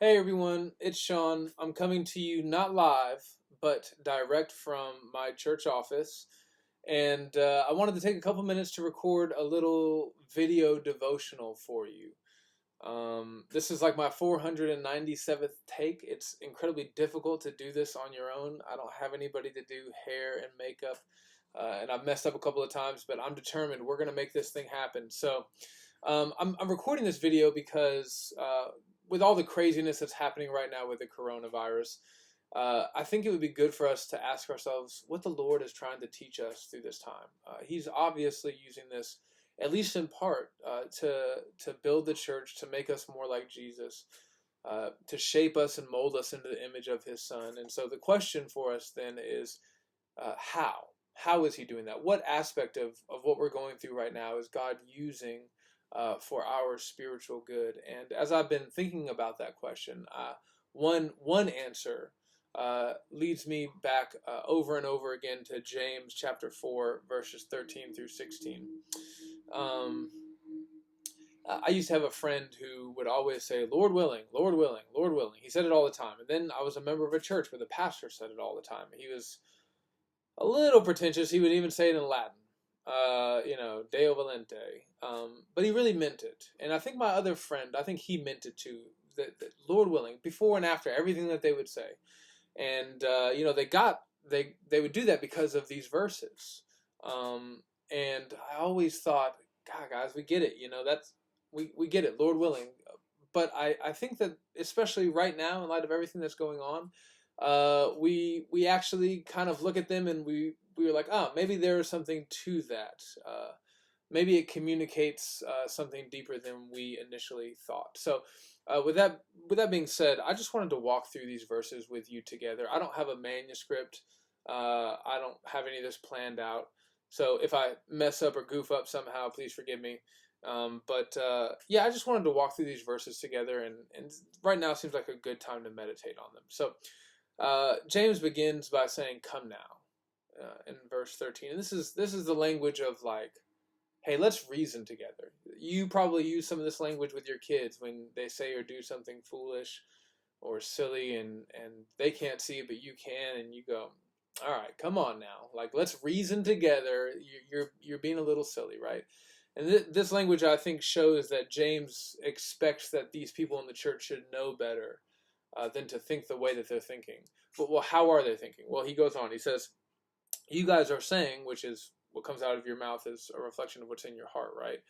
Hey everyone, it's Sean. I'm coming to you not live, but direct from my church office. And I wanted to take a couple minutes to record a little video devotional for you. This is like my 497th take. It's incredibly difficult to do this on your own. I don't have anybody to do hair and makeup, and I've messed up a couple of times, but I'm determined we're going to make this thing happen. So I'm recording this video because with all the craziness that's happening right now with the coronavirus, I think it would be good for us to ask ourselves what the Lord is trying to teach us through this time. He's obviously using this, at least in part, to build the church, to make us more like Jesus, to shape us and mold us into the image of His Son. And so the question for us then is, how? How is He doing that? What aspect of what we're going through right now is God using for our spiritual good? And as I've been thinking about that question, one answer leads me back over and over again to James chapter 4, verses 13 through 16. Um, I used to have a friend who would always say, Lord willing, Lord willing, Lord willing. He said it all the time. And then I was a member of a church where the pastor said it all the time. He was a little pretentious. He would even say it in Latin, Deo volente. But he really meant it. And I think my other friend, I think he meant it too. That Lord willing, before and after everything that they would say. And, they would do that because of these verses. And I always thought, God, guys, we get it. We get it, Lord willing. But I think that especially right now, in light of everything that's going on, we actually kind of look at them and we were like, oh, maybe there is something to that. Maybe it communicates something deeper than we initially thought. So, with that being said, I just wanted to walk through these verses with you together. I don't have a manuscript. I don't have any of this planned out. So if I mess up or goof up somehow, please forgive me. I just wanted to walk through these verses together, and right now seems like a good time to meditate on them. So James begins by saying, "Come now," in verse 13, and this is the language of like, hey, let's reason together. You probably use some of this language with your kids when they say or do something foolish or silly, and they can't see it, but you can, and you go, all right, come on now, like let's reason together. You're being a little silly, right? And this language, I think, shows that James expects that these people in the church should know better than to think the way that they're thinking. But well, how are they thinking? Well, he goes on. He says, "You guys are saying," which is what comes out of your mouth is a reflection of what's in your heart, right?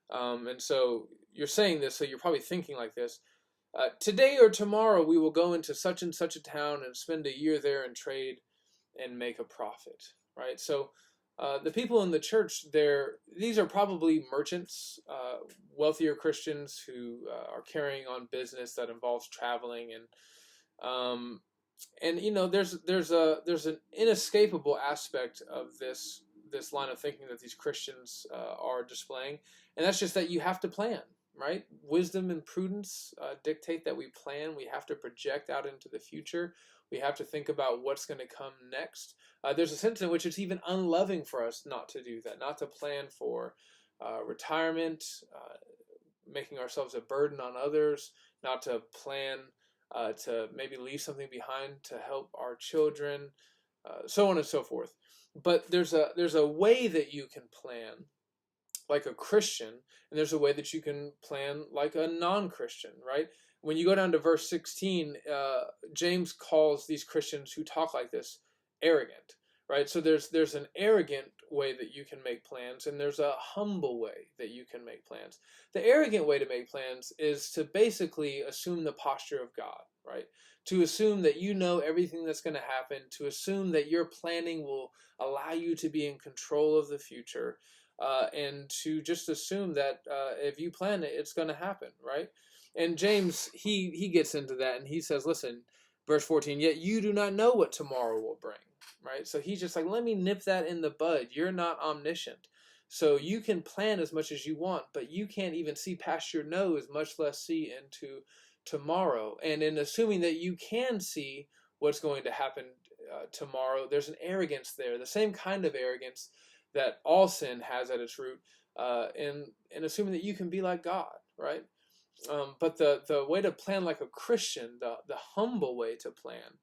And so you're saying this, so you're probably thinking like this. Today or tomorrow we will go into such and such a town and spend a year there and trade and make a profit, right? So the people in the church, these are probably merchants, wealthier Christians who are carrying on business that involves traveling there's an inescapable aspect of this line of thinking that these Christians are displaying, and that's just that you have to plan, right? Wisdom and prudence dictate that we plan. We have to project out into the future. We have to think about what's going to come next. There's a sense in which it's even unloving for us not to do that, not to plan for retirement, making ourselves a burden on others, not to plan to maybe leave something behind to help our children, so on and so forth. But there's a way that you can plan like a Christian, and there's a way that you can plan like a non-Christian, right? When you go down to verse 16, James calls these Christians who talk like this arrogant, right? So there's an arrogant way that you can make plans, and there's a humble way that you can make plans. The arrogant way to make plans is to basically assume the posture of God, right? To assume that you know everything that's going to happen, to assume that your planning will allow you to be in control of the future, and to just assume that if you plan it, it's going to happen, right? And James, he gets into that, and he says, listen, verse 14, yet you do not know what tomorrow will bring, right? So he's just like, let me nip that in the bud. You're not omniscient. So you can plan as much as you want, but you can't even see past your nose, much less see into tomorrow. And in assuming that you can see what's going to happen tomorrow, there's an arrogance there, the same kind of arrogance that all sin has at its root, in assuming that you can be like God, right? But the way to plan like a Christian, the humble way to plan,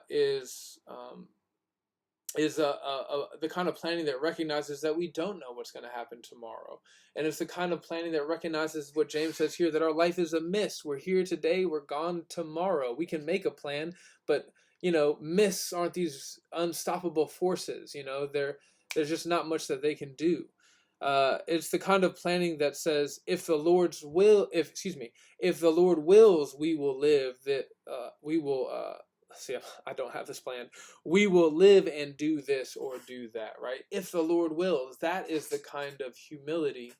is the kind of planning that recognizes that we don't know what's going to happen tomorrow. And it's the kind of planning that recognizes what James says here, that our life is a mist. We're here today, we're gone tomorrow. We can make a plan, but mists aren't these unstoppable forces. There's just not much that they can do. It's the kind of planning that says, if the Lord wills, we will live. That we will. See, I don't have this plan. We will live and do this or do that. Right? If the Lord wills, that is the kind of humility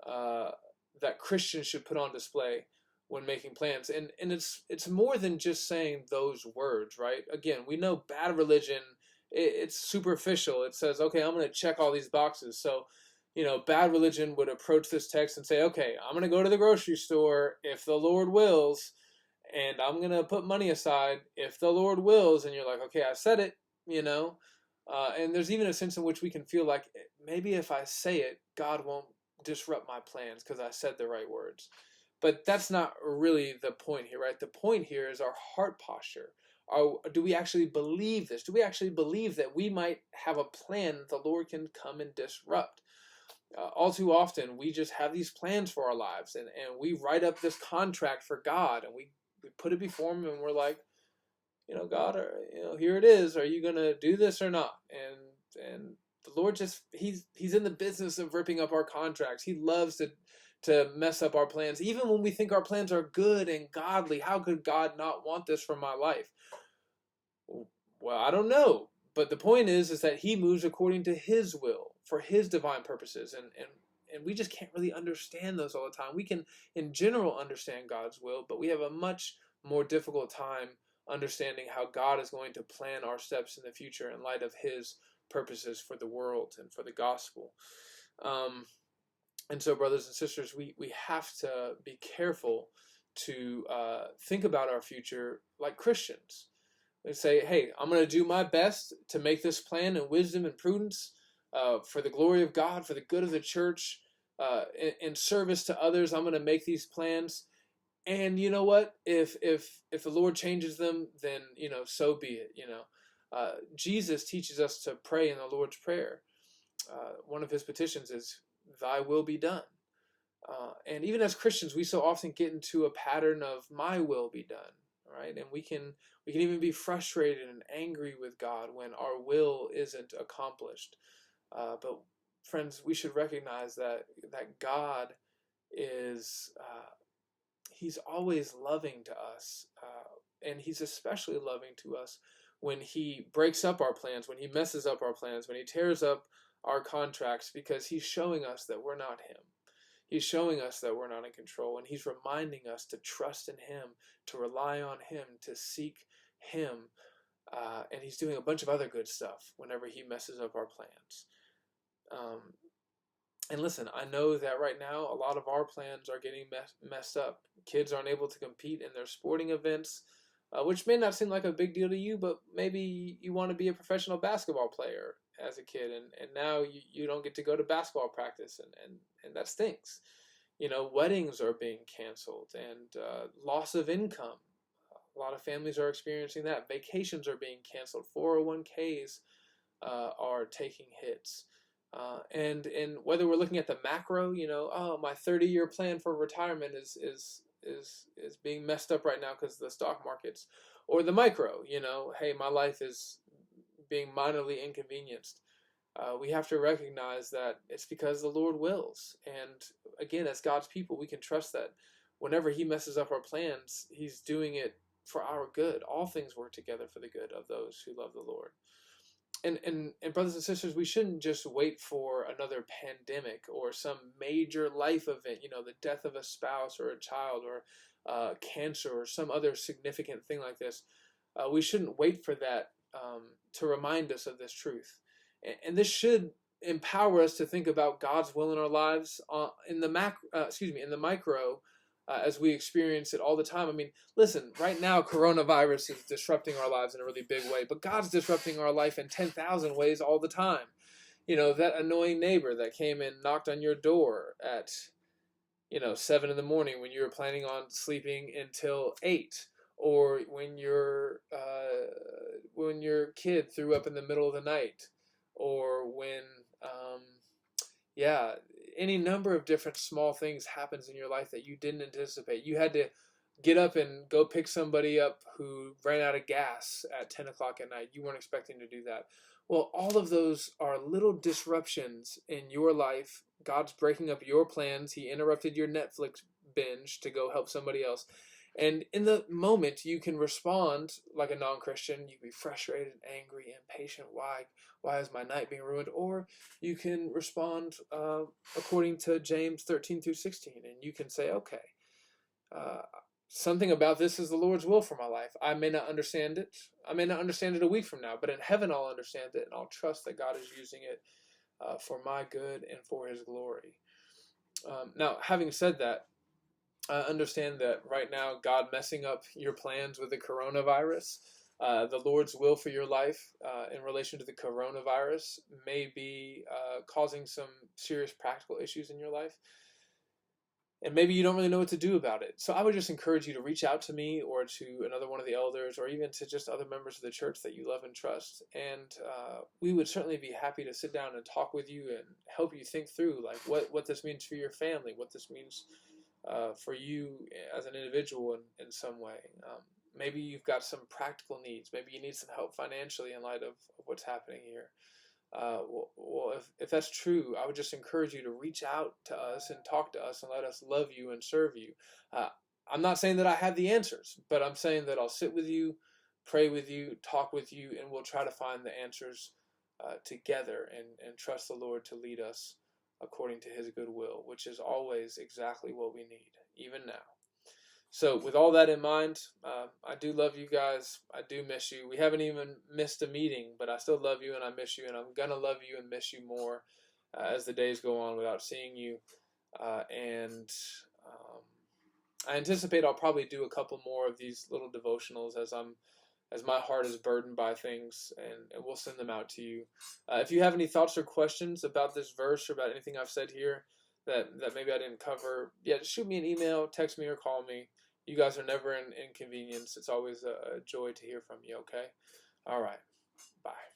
that Christians should put on display when making plans. And it's more than just saying those words. Right? Again, we know bad religion. It's superficial. It says, okay, I'm going to check all these boxes. So, bad religion would approach this text and say, okay, I'm going to go to the grocery store if the Lord wills, and I'm going to put money aside if the Lord wills. And you're like, okay, I said it, and there's even a sense in which we can feel like maybe if I say it, God won't disrupt my plans because I said the right words. But that's not really the point here, right? The point here is our heart posture. Do we actually believe this? Do we actually believe that we might have a plan that the Lord can come and disrupt? All too often, we just have these plans for our lives, and we write up this contract for God, and we put it before Him, and we're like, God, here it is. Are you gonna do this or not? And the Lord He's in the business of ripping up our contracts. He loves to mess up our plans, even when we think our plans are good and godly. How could God not want this for my life? Well, I don't know. But the point is that He moves according to His will for His divine purposes. And we just can't really understand those all the time. We can, in general, understand God's will, but we have a much more difficult time understanding how God is going to plan our steps in the future in light of His purposes for the world and for the gospel. And so, brothers and sisters, we have to be careful to think about our future like Christians. They say, hey, I'm going to do my best to make this plan in wisdom and prudence for the glory of God, for the good of the church, in service to others. I'm going to make these plans. And you know what? If the Lord changes them, then, so be it. Jesus teaches us to pray in the Lord's Prayer. One of His petitions is, thy will be done. And even as Christians, we so often get into a pattern of my will be done. Right? And we can even be frustrated and angry with God when our will isn't accomplished. But friends, we should recognize that God is He's always loving to us, and He's especially loving to us when He breaks up our plans, when He messes up our plans, when He tears up our contracts, because He's showing us that we're not Him. He's showing us that we're not in control, and He's reminding us to trust in Him, to rely on Him, to seek Him, and He's doing a bunch of other good stuff whenever He messes up our plans. And listen, I know that right now a lot of our plans are getting messed up. Kids aren't able to compete in their sporting events, which may not seem like a big deal to you, but maybe you want to be a professional basketball player as a kid, and now you don't get to go to basketball practice, and that stinks. Weddings are being canceled, and loss of income. A lot of families are experiencing that. Vacations are being canceled. 401ks are taking hits. And whether we're looking at the macro, my 30-year plan for retirement is being messed up right now because of the stock markets, or the micro, hey, my life is being minorly inconvenienced. We have to recognize that it's because the Lord wills. And again, as God's people, we can trust that whenever He messes up our plans, He's doing it for our good. All things work together for the good of those who love the Lord. And brothers and sisters, we shouldn't just wait for another pandemic or some major life event, the death of a spouse or a child, or cancer, or some other significant thing like this. We shouldn't wait for that to remind us of this truth. And this should empower us to think about God's will in our lives in the micro, as we experience it all the time. I mean, listen, right now, coronavirus is disrupting our lives in a really big way, but God's disrupting our life in 10,000 ways all the time. That annoying neighbor that came and knocked on your door at 7 in the morning when you were planning on sleeping until 8, or when your kid threw up in the middle of the night, or when yeah, any number of different small things happens in your life that you didn't anticipate. You had to get up and go pick somebody up who ran out of gas at 10 o'clock at night. You weren't expecting to do that. Well, all of those are little disruptions in your life. God's breaking up your plans. He interrupted your Netflix binge to go help somebody else. And in the moment, you can respond like a non-Christian. You can be frustrated, angry, impatient. Why is my night being ruined? Or you can respond according to James 13 through 16, and you can say, okay, uh, something about this is the Lord's will for my life. I may not understand it. I may not understand it a week from now, but in heaven I'll understand it, and I'll trust that God is using it for my good and for His glory. Now, having said that, I understand that right now God messing up your plans with the coronavirus, the Lord's will for your life in relation to the coronavirus may be causing some serious practical issues in your life. And maybe you don't really know what to do about it. So I would just encourage you to reach out to me or to another one of the elders or even to just other members of the church that you love and trust. And we would certainly be happy to sit down and talk with you and help you think through like what this means for your family, what this means for you as an individual in some way. Maybe you've got some practical needs. Maybe you need some help financially in light of what's happening here. Well, if that's true, I would just encourage you to reach out to us and talk to us and let us love you and serve you. I'm not saying that I have the answers, but I'm saying that I'll sit with you, pray with you, talk with you, and we'll try to find the answers together and trust the Lord to lead us according to His good will, which is always exactly what we need, even now. So with all that in mind, I do love you guys. I do miss you. We haven't even missed a meeting, but I still love you and I miss you, and I'm going to love you and miss you more as the days go on without seeing you. And I anticipate I'll probably do a couple more of these little devotionals as my heart is burdened by things, and we'll send them out to you. If you have any thoughts or questions about this verse or about anything I've said here that maybe I didn't cover, just shoot me an email, text me, or call me. You guys are never an inconvenience. It's always a joy to hear from you, okay? All right. Bye.